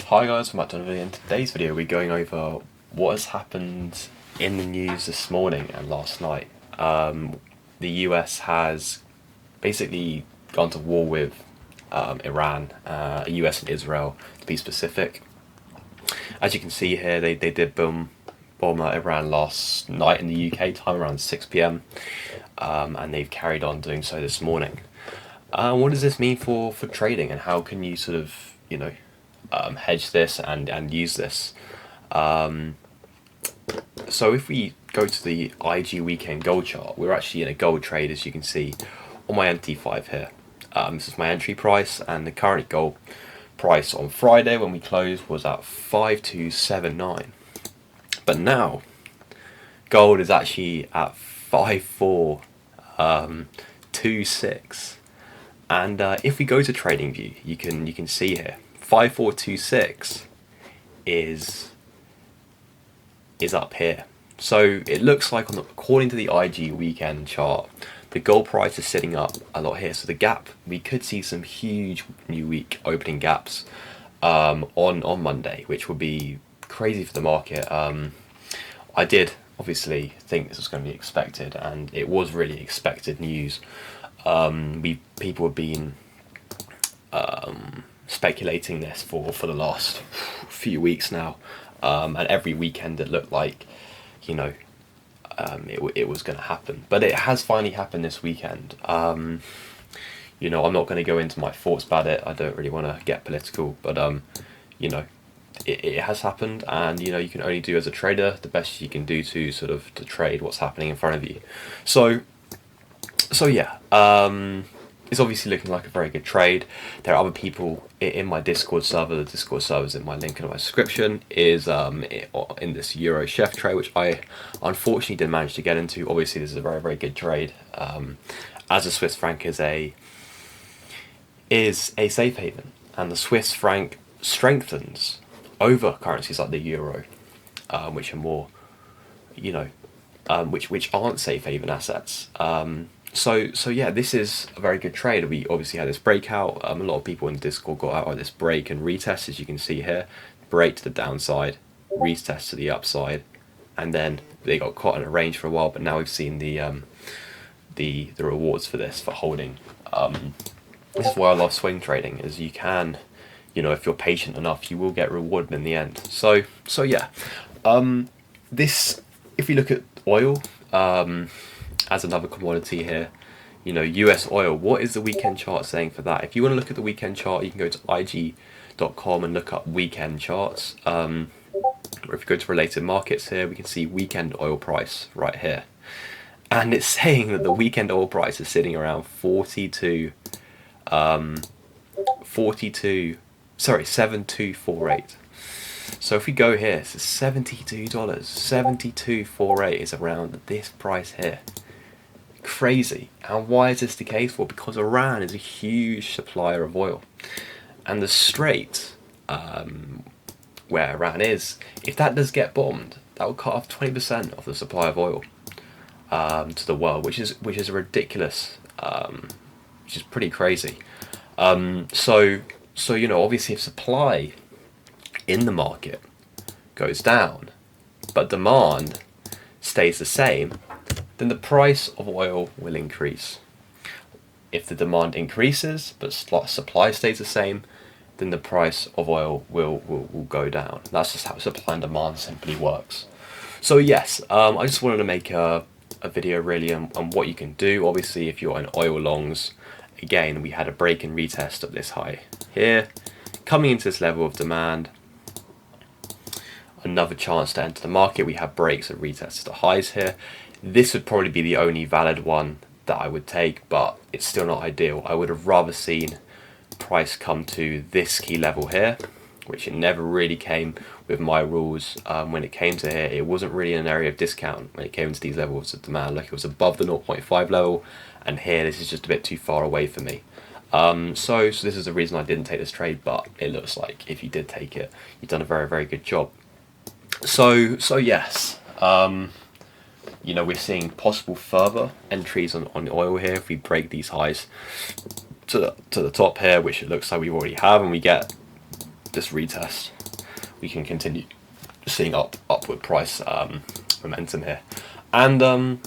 Hi guys, I'm Matt Donovan. In today's video we're going over what has happened in the news this morning and last night. The US has basically gone to war with Iran, US and Israel to be specific. As you can see here, they did bomb Iran last night in the UK time around 6 p.m. And they've carried on doing so this morning. What does this mean for trading, and how can you sort of, hedge this and use this? So if we go to the IG weekend gold chart, we're actually in a gold trade, as you can see on my MT5 here. This is my entry price, and the current gold price on Friday when we closed was at 5279. But now gold is actually at 5426. And if we go to TradingView, you can see here 5426 is up here. So it looks like, according to the IG weekend chart, the gold price is sitting up a lot here. So the gap, we could see some huge new week opening gaps on Monday, which would be crazy for the market. I did obviously think this was going to be expected, and it was really expected news. People have been speculating this for the last few weeks now, and every weekend it looked like, it was going to happen. But it has finally happened this weekend. I'm not going to go into my thoughts about it. I don't really want to get political, but it has happened, and you can only do as a trader the best you can do to trade what's happening in front of you. So yeah, it's obviously looking like a very good trade. There are other people in my Discord server. The Discord server is in my link in my description. Is in this Euro Chef trade, which I unfortunately didn't manage to get into. Obviously, this is a very, very good trade, as the Swiss franc is a safe haven, and the Swiss franc strengthens over currencies like the euro, which are more, which aren't safe haven assets. So yeah, this is a very good trade. We obviously had this breakout. A lot of people in the Discord got out of this break and retest, as you can see here. Break to the downside, retest to the upside, and then they got caught in a range for a while. But now we've seen the rewards for this, for holding. This is why I love swing trading, is you can, if you're patient enough, you will get rewarded in the end. So yeah, this, if you look at oil, as another commodity here, US oil, what is the weekend chart saying for that? If you want to look at the weekend chart, you can go to IG.com and look up weekend charts. Or if you go to related markets here, we can see weekend oil price right here. And it's saying that the weekend oil price is sitting around 7248. So if we go here, it's $72, $72.48 is around this price here. Crazy. And why is this the case? Well, because Iran is a huge supplier of oil, and the strait, where Iran is, if that does get bombed, that will cut off 20% of the supply of oil to the world, which is ridiculous, which is pretty crazy. So obviously, if supply in the market goes down but demand stays the same, then the price of oil will increase. If the demand increases but supply stays the same, then the price of oil will go down. That's just how supply and demand simply works. So yes, I just wanted to make a video really on what you can do. Obviously, if you're in oil longs, again, we had a break and retest of this high here, coming into this level of demand. Another chance to enter the market. We have breaks and retests to highs here. This would probably be the only valid one that I would take, but it's still not ideal. I would have rather seen price come to this key level here, which it never really came with my rules. When it came to here, it wasn't really an area of discount when it came to these levels of demand. Like, it was above the 0.5 level, and here this is just a bit too far away for me. So this is the reason I didn't take this trade, but it looks like if you did take it, you've done a very, very good job. So yes, we're seeing possible further entries on oil here if we break these highs to the top here, which it looks like we already have, and we get this retest, we can continue seeing upward price momentum here. And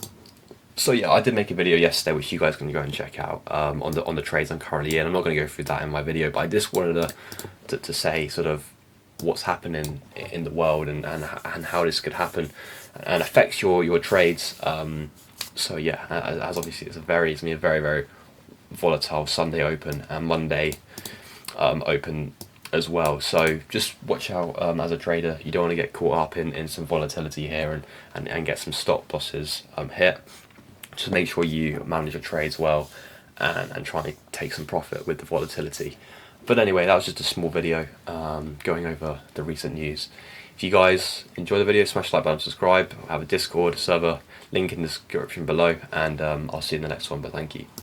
so yeah, I did make a video yesterday which you guys can go and check out on the trades I'm currently in. I'm not going to go through that in my video, but I just wanted to say sort of what's happening in the world and how this could happen and affects your trades. So yeah, as obviously it's going to be a very, very volatile Sunday open and Monday open as well. So just watch out as a trader. You don't want to get caught up in some volatility here and get some stop losses hit. Just make sure you manage your trades well and try and take some profit with the volatility. But anyway, that was just a small video going over the recent news. If you guys enjoy the video, smash the like button, subscribe. I have a Discord server, link in the description below, and I'll see you in the next one, but thank you.